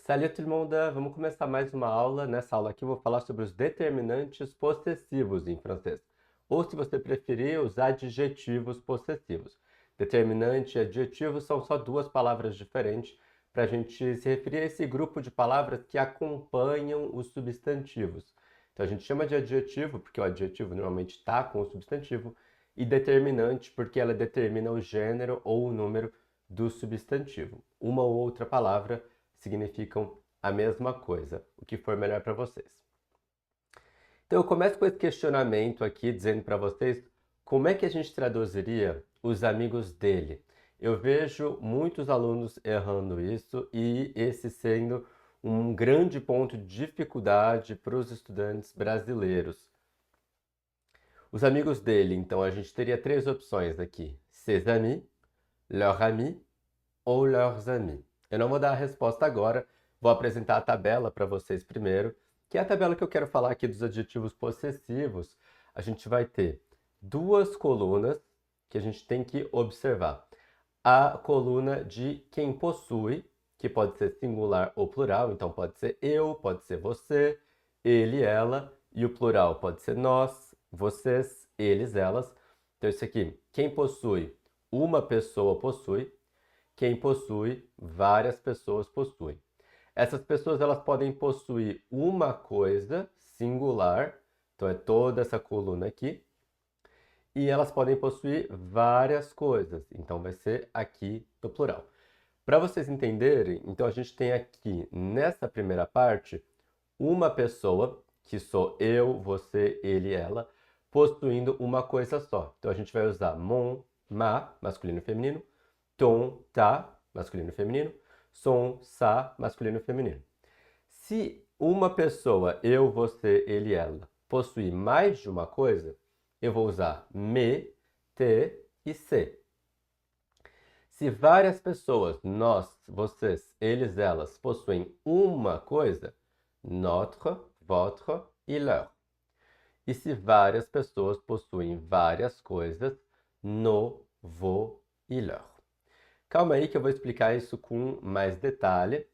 Salut tout le monde! Vamos começar mais uma aula. Nessa aula aqui eu vou falar sobre os determinantes possessivos em francês. Ou, se você preferir, os adjetivos possessivos. Determinante e adjetivo são só duas palavras diferentes para a gente se referir a esse grupo de palavras que acompanham os substantivos. Então a gente chama de adjetivo porque o adjetivo normalmente está com o substantivo, e determinante porque ela determina o gênero ou o número do substantivo. Uma ou outra palavra significam a mesma coisa, o que for melhor para vocês. Então eu começo com esse questionamento aqui, dizendo para vocês como é que a gente traduziria os amigos dele. Eu vejo muitos alunos errando isso e esse sendo um grande ponto de dificuldade para os estudantes brasileiros. Os amigos dele, então a gente teria três opções aqui: ses amis, leurs amis ou leurs amis. Eu não vou dar a resposta agora, vou apresentar a tabela para vocês primeiro, que é a tabela que eu quero falar aqui dos adjetivos possessivos. A gente vai ter duas colunas que a gente tem que observar. A coluna de quem possui, que pode ser singular ou plural, então pode ser eu, pode ser você, ele, ela, e o plural pode ser nós, vocês, eles, elas. Então isso aqui, quem possui, uma pessoa possui. Quem possui, várias pessoas possuem. Essas pessoas elas podem possuir uma coisa singular, então é toda essa coluna aqui, e elas podem possuir várias coisas, então vai ser aqui no plural. Para vocês entenderem, então a gente tem aqui nessa primeira parte uma pessoa, que sou eu, você, ele, ela, possuindo uma coisa só. Então a gente vai usar mon, ma, masculino e feminino, ton, ta, masculino e feminino, son, sa, masculino e feminino. Se uma pessoa, eu, você, ele, ela, possui mais de uma coisa, eu vou usar me, te e se. Se várias pessoas, nós, vocês, eles, elas, possuem uma coisa, notre, votre e leur. E se várias pessoas possuem várias coisas, nos, vos e leur. Calma aí que eu vou explicar isso com mais detalhe.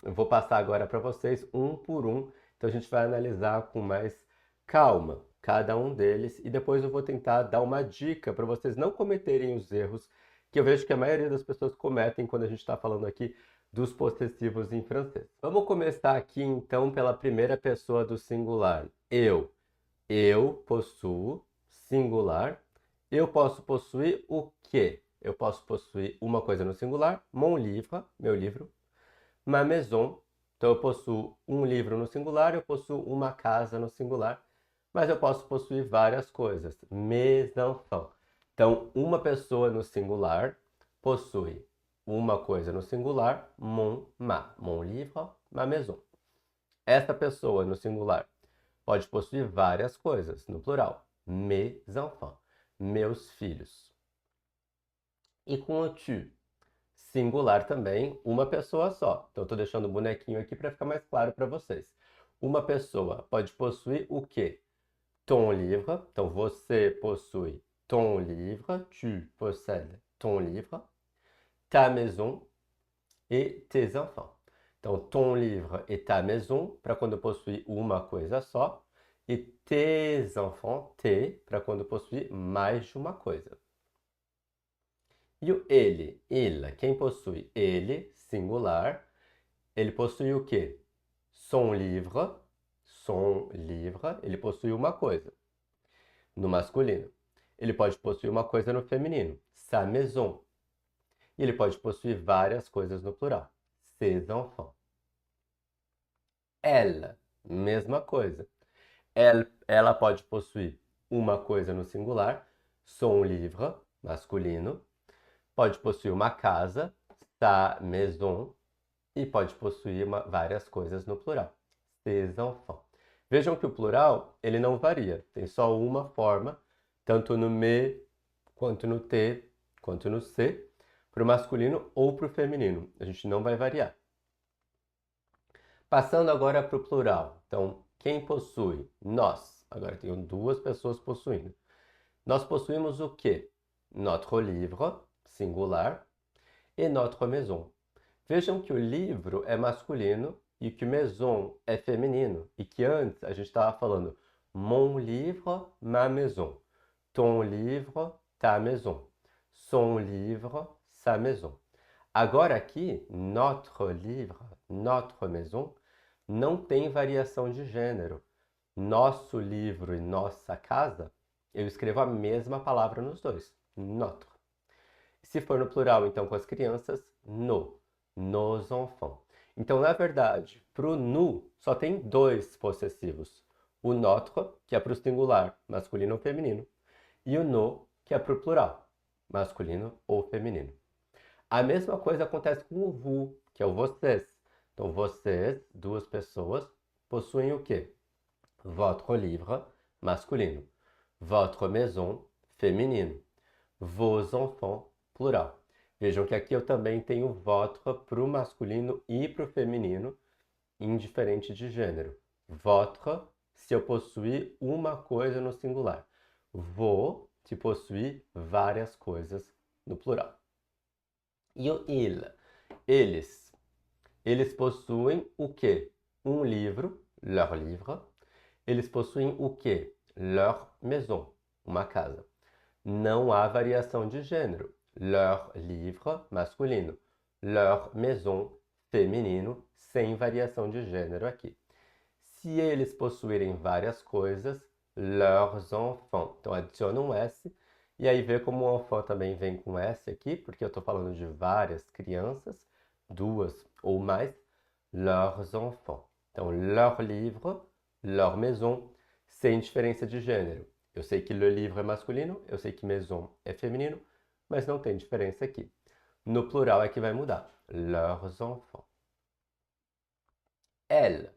Eu vou passar agora para vocês um por um, então a gente vai analisar com mais calma cada um deles e depois eu vou tentar dar uma dica para vocês não cometerem os erros que eu vejo que a maioria das pessoas cometem quando a gente está falando aqui dos possessivos em francês. Vamos começar aqui então pela primeira pessoa do singular. Eu. Eu possuo, singular. Eu posso possuir o quê? Eu posso possuir uma coisa no singular, mon livre, meu livro. Ma maison, então eu possuo um livro no singular, eu possuo uma casa no singular, mas eu posso possuir várias coisas. Mes enfants. Então, uma pessoa no singular possui uma coisa no singular, mon livre, ma maison. Essa pessoa no singular pode possuir várias coisas no plural, mes enfants, meus filhos. E com o tu, singular também, uma pessoa só. Então, eu estou deixando o bonequinho aqui para ficar mais claro para vocês. Uma pessoa pode possuir o quê? Ton livre. Então, você possui ton livre. Tu possèdes ton livre. Ta maison et tes enfants. Então, ton livre et ta maison para quando possui uma coisa só. E tes enfants, te, para quando possui mais de uma coisa. E o ele, il, quem possui ele, singular, ele possui o quê? Son livre, ele possui uma coisa, no masculino. Ele pode possuir uma coisa no feminino, sa maison. E ele pode possuir várias coisas no plural, ses enfants. Elle, mesma coisa. Ela pode possuir uma coisa no singular, son livre, masculino. Pode possuir uma casa, sa maison, e pode possuir várias coisas no plural, ses enfants. Vejam que o plural ele não varia, tem só uma forma, tanto no me, quanto no te, quanto no se, para o masculino ou para o feminino. A gente não vai variar. Passando agora para o plural. Então, quem possui? Nós. Agora tem duas pessoas possuindo. Nós possuímos o quê? Notre livre, singular, e notre maison. Vejam que o livro é masculino e que o maison é feminino. E que antes a gente estava falando mon livre, ma maison. Ton livre, ta maison. Son livre, sa maison. Agora aqui, notre livre, notre maison, não tem variação de gênero. Nosso livro e nossa casa, eu escrevo a mesma palavra nos dois, notre. Se for no plural, então com as crianças, nos enfants. Então, na verdade, para o nous, só tem dois possessivos. O notre, que é para o singular, masculino ou feminino, e o nos, que é para o plural, masculino ou feminino. A mesma coisa acontece com o vous, que é o vocês. Então, vocês, duas pessoas, possuem o quê? Votre livre, masculino. Votre maison, feminino. Vos enfants, plural. Vejam que aqui eu também tenho votre para o masculino e para o feminino, indiferente de gênero. Votre, se eu possuir uma coisa no singular. Vos, se possuir várias coisas no plural. E o il, eles. Eles possuem o quê? Um livro, leur livre. Eles possuem o quê? Leur maison, uma casa. Não há variação de gênero. Leur livre, masculino. Leur maison, feminino, sem variação de gênero aqui. Se eles possuírem várias coisas, leurs enfants. Então adiciona um S. E aí vê como o enfant também vem com S aqui, porque eu estou falando de várias crianças, duas ou mais. Leurs enfants. Então, leur livre, leur maison, sem diferença de gênero. Eu sei que le livre é masculino, eu sei que maison é feminino, mas não tem diferença aqui. No plural é que vai mudar. Leurs enfants. Elles.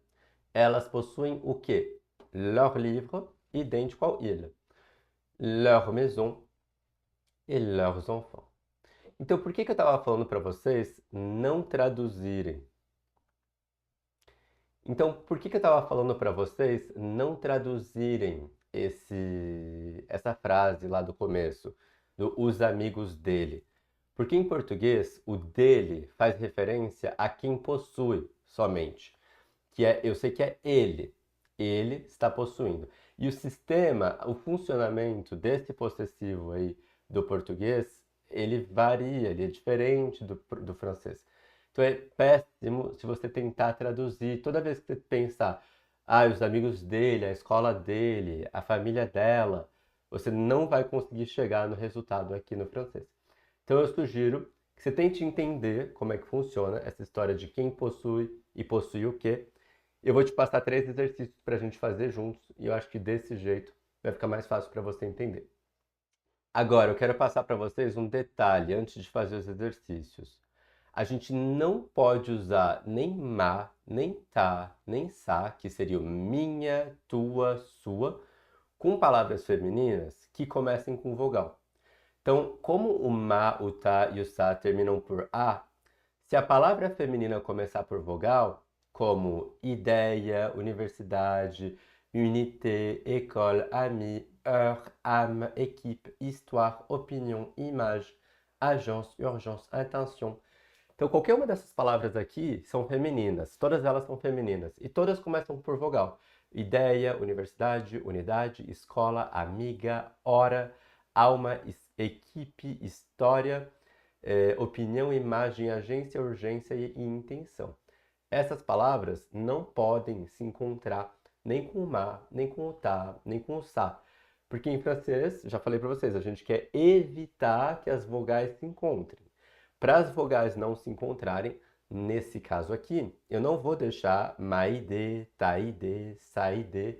Elas possuem o quê? Leur livre, idêntico ao il. Leur maison e leurs enfants. Então, por que eu estava falando para vocês não traduzirem? Então, por que eu estava falando para vocês não traduzirem essa frase lá do começo, os amigos dele? Porque em português, o dele faz referência a quem possui somente. Eu sei que é ele. Ele está possuindo. E o sistema, o funcionamento desse possessivo aí do português, ele varia, ele é diferente do francês. Então é péssimo se você tentar traduzir. Toda vez que você pensar, os amigos dele, a escola dele, a família dela, você não vai conseguir chegar no resultado aqui no francês. Então eu sugiro que você tente entender como é que funciona essa história de quem possui e possui o quê. Eu vou te passar 3 exercícios para a gente fazer juntos e eu acho que desse jeito vai ficar mais fácil para você entender. Agora, eu quero passar para vocês um detalhe antes de fazer os exercícios. A gente não pode usar nem ma, nem tá, nem sa, que seria o minha, tua, sua, com palavras femininas que comecem com vogal. Então, como o ma, o tá e o sa terminam por a, se a palavra feminina começar por vogal, como ideia, universidade, unité, école, ami, heure, âme, équipe, histoire, opinion, image, agence, urgence, intention. Então, qualquer uma dessas palavras aqui são femininas, todas elas são femininas e todas começam por vogal. Ideia, universidade, unidade, escola, amiga, hora, alma, equipe, história, opinião, imagem, agência, urgência e intenção. Essas palavras não podem se encontrar nem com o ma, nem com o tá, nem com o sa. Porque em francês, já falei para vocês, a gente quer evitar que as vogais se encontrem. Para as vogais não se encontrarem, nesse caso aqui, eu não vou deixar maide, taide, saide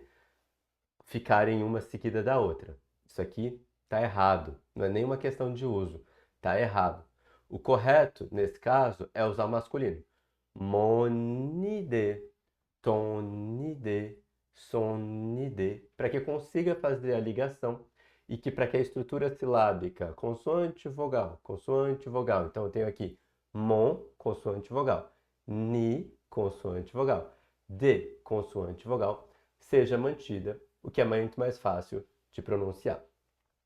ficarem uma seguida da outra. Isso aqui está errado, não é nenhuma questão de uso, está errado. O correto, nesse caso, é usar o masculino. Mon idée, ton idée, son idée, para que consiga fazer a ligação e que para que a estrutura silábica, consoante vogal, consoante vogal. Então eu tenho aqui mon, consoante vogal, ni, consoante vogal, de, consoante vogal, seja mantida, o que é muito mais fácil de pronunciar.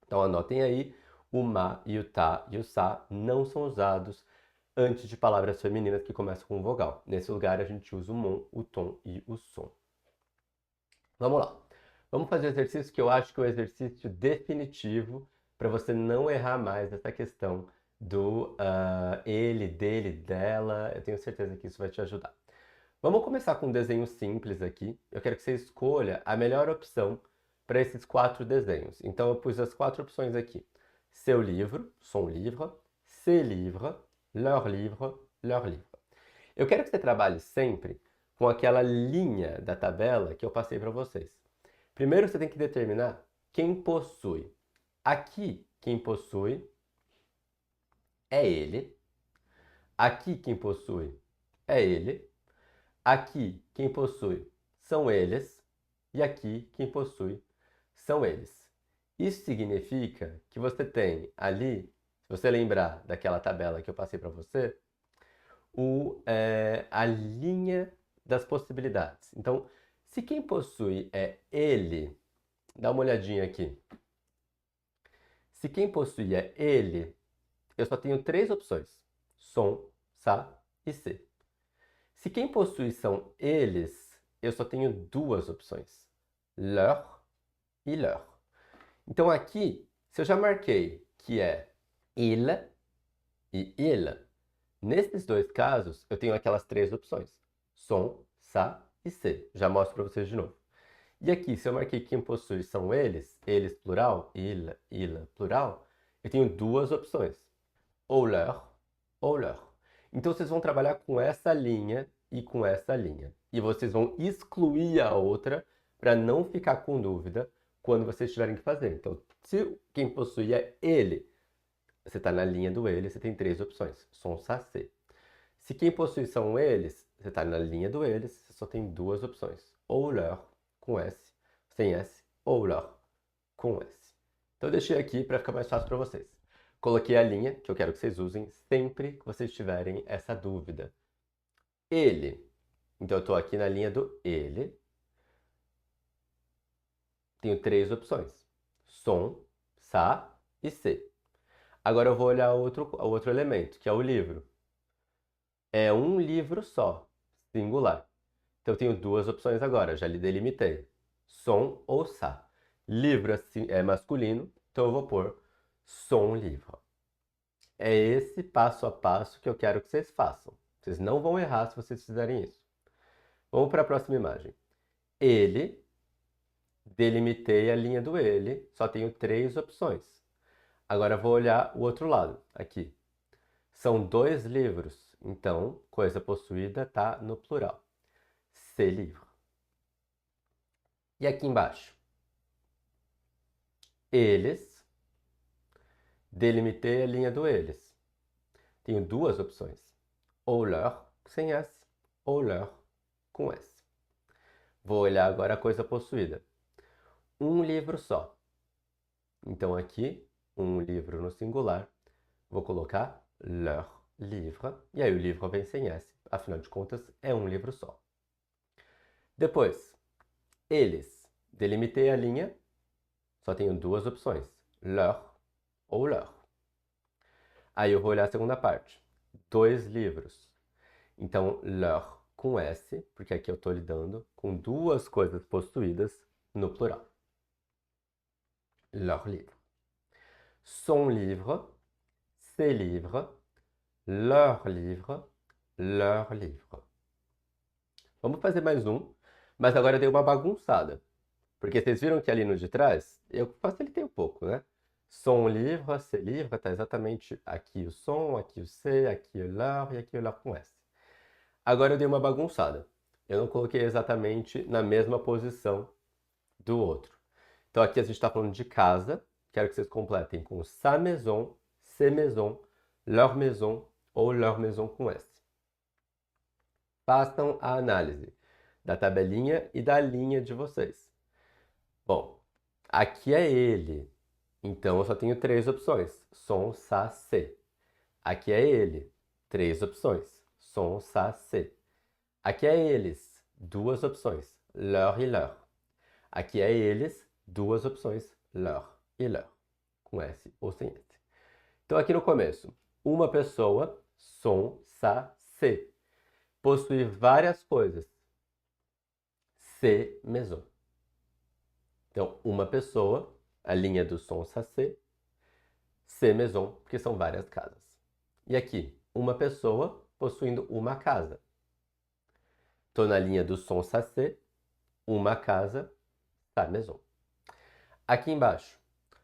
Então anotem aí, o ma e o tá e o sa não são usados antes de palavras femininas que começam com vogal. Nesse lugar a gente usa o mon, o tom e o som. Vamos lá. Vamos fazer o exercício que eu acho que é o exercício definitivo para você não errar mais essa questão do ele, dele, dela. Eu tenho certeza que isso vai te ajudar. Vamos começar com um desenho simples aqui. Eu quero que você escolha a melhor opção para esses 4 desenhos. Então eu pus as 4 opções aqui. Seu livro, son livre, ses livres, leur livre, leur livre. Eu quero que você trabalhe sempre com aquela linha da tabela que eu passei para vocês. Primeiro você tem que determinar quem possui. Aqui, quem possui é ele. Aqui, quem possui é ele. Aqui, quem possui são eles. E aqui, quem possui são eles. Isso significa que você tem ali, se você lembrar daquela tabela que eu passei para você, a linha das possibilidades. Então, se quem possui é ele, dá uma olhadinha aqui. Se quem possui é ele, eu só tenho 3 opções: som, sa e se. Se quem possui são eles, eu só tenho 2 opções: leur e leur. Então aqui, se eu já marquei que é il e il, nesses 2 casos eu tenho aquelas 3 opções: som, sa e se. Já mostro para vocês de novo. E aqui, se eu marquei que quem possui são eles plural, il plural, eu tenho 2 opções: ou leur ou leur. Então vocês vão trabalhar com essa linha e com essa linha. E vocês vão excluir a outra para não ficar com dúvida quando vocês tiverem que fazer. Então, se quem possui é ele, você está na linha do ele, você tem 3 opções: som, sa, se. Se quem possui são eles, você está na linha do eles, você só tem 2 opções: ou leur com S, sem S, ou leur com S. Então eu deixei aqui para ficar mais fácil para vocês. Coloquei a linha que eu quero que vocês usem sempre que vocês tiverem essa dúvida. Ele. Então eu estou aqui na linha do ele. Tenho 3 opções: som, sa e se. Agora eu vou olhar o outro elemento, que é o livro. É um livro só, singular. Então eu tenho 2 opções agora, já lhe delimitei: som ou sa. Livro é masculino, então eu vou pôr som livre. É esse passo a passo que eu quero que vocês façam. Vocês não vão errar se vocês fizerem isso. Vamos para a próxima imagem. Ele, delimitei a linha do ele, só tenho 3 opções. Agora eu vou olhar o outro lado, aqui. São 2 livros, então coisa possuída está no plural. C'est livre. E aqui embaixo? Eles, delimitei a linha do eles. Tenho 2 opções: ou leur, sem S, ou leur, com S. Vou olhar agora a coisa possuída. Um livro só. Então aqui, um livro no singular, vou colocar leur livre, e aí o livro vem sem S, afinal de contas é um livro só. Depois, eles. Delimitei a linha, só tenho 2 opções: leur ou leur. Aí eu vou olhar a segunda parte. 2 livros. Então, leur com S, porque aqui eu estou lidando com 2 coisas possuídas no plural. Leur livre. Son livre, ses livres, leur livre, leur livre. Vamos fazer mais um, mas agora eu dei uma bagunçada. Porque vocês viram que ali no de trás, eu facilitei um pouco, né? Son livre, ses livres, está exatamente aqui o som, aqui o se, aqui o leur e aqui o leur com S. Agora eu dei uma bagunçada. Eu não coloquei exatamente na mesma posição do outro. Então aqui a gente está falando de casa. Quero que vocês completem com sa maison, ses maisons, leur maison ou leur maison com S. Façam a análise da tabelinha e da linha de vocês. Bom, aqui é ele. Então eu só tenho 3 opções: som, sa, se. Aqui é ele. 3 opções: som, sa, se. Aqui é eles. 2 opções: leur e leur. Aqui é eles. 2 opções: leur e leur. Com S ou sem S. Então aqui no começo, uma pessoa, Sont, ça, c'est. Possui várias coisas. Ces maisons. Então, uma pessoa, a linha do som, ça, c'est. Ces maisons, porque são várias casas. E aqui, uma pessoa possuindo uma casa. Estou na linha do som, ça, c'est. Uma casa, sa maison. Aqui embaixo,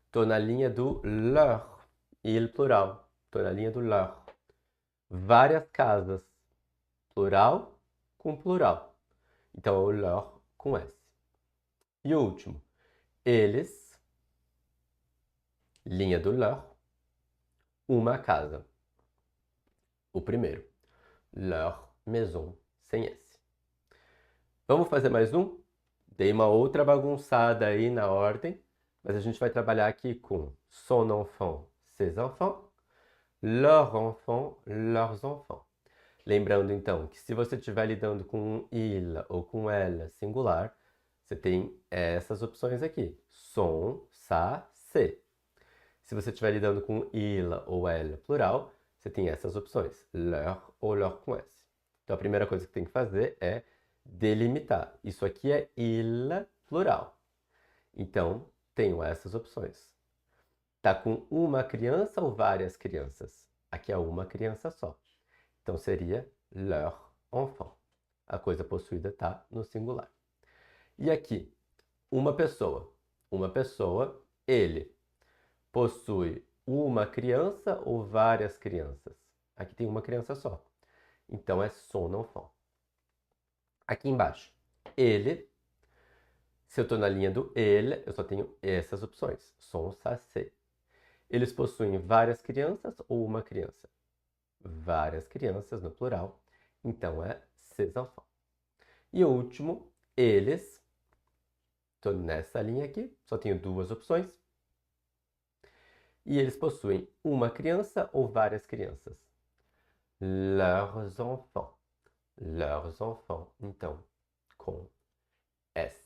estou na linha do leur, il plural. Estou na linha do leur. Várias casas, plural com plural. Então, é o leur com S. E o último, eles, linha do leur, uma casa. O primeiro, leur maison, sem S. Vamos fazer mais um? Dei uma outra bagunçada aí na ordem, mas a gente vai trabalhar aqui com son enfant, ses enfants, leur enfant, leurs enfants. Lembrando então que se você estiver lidando com um il ou com ela singular, você tem essas opções aqui, son, ça, c'est. Se você estiver lidando com il ou ela plural, você tem essas opções, leur ou leur com S. Então a primeira coisa que tem que fazer é delimitar. Isso aqui é il plural. Então, tenho essas opções. Tá com uma criança ou várias crianças? Aqui é uma criança só. Então, seria leur enfant. A coisa possuída está no singular. E aqui, uma pessoa. Uma pessoa, ele. Possui uma criança ou várias crianças? Aqui tem uma criança só. Então, é son enfant. Aqui embaixo, ele. Se eu estou na linha do ele, eu só tenho essas opções. Sont, ça, c'est. Eles possuem várias crianças ou uma criança? Várias crianças no plural. Então é ses enfants. E o último, eles. Estou nessa linha aqui, só tenho duas opções. E eles possuem uma criança ou várias crianças? Leurs enfants. Leurs enfants. Então, com S.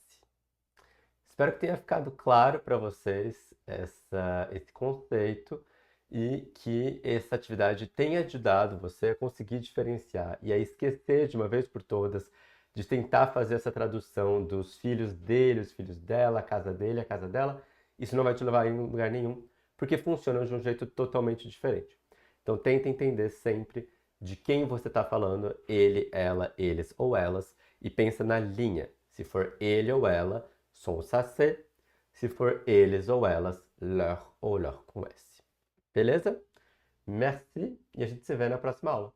Espero que tenha ficado claro para vocês esse conceito e que essa atividade tenha ajudado você a conseguir diferenciar e a esquecer de uma vez por todas de tentar fazer essa tradução dos filhos dele, os filhos dela, a casa dele, a casa dela. Isso não vai te levar em lugar nenhum, porque funciona de um jeito totalmente diferente. Então tenta entender sempre de quem você está falando, ele, ela, eles ou elas, e pensa na linha. Se for ele ou ela, son, ça, c'est. Se for eles ou elas, leur ou leur com S. Beleza? Merci e a gente se vê na próxima aula.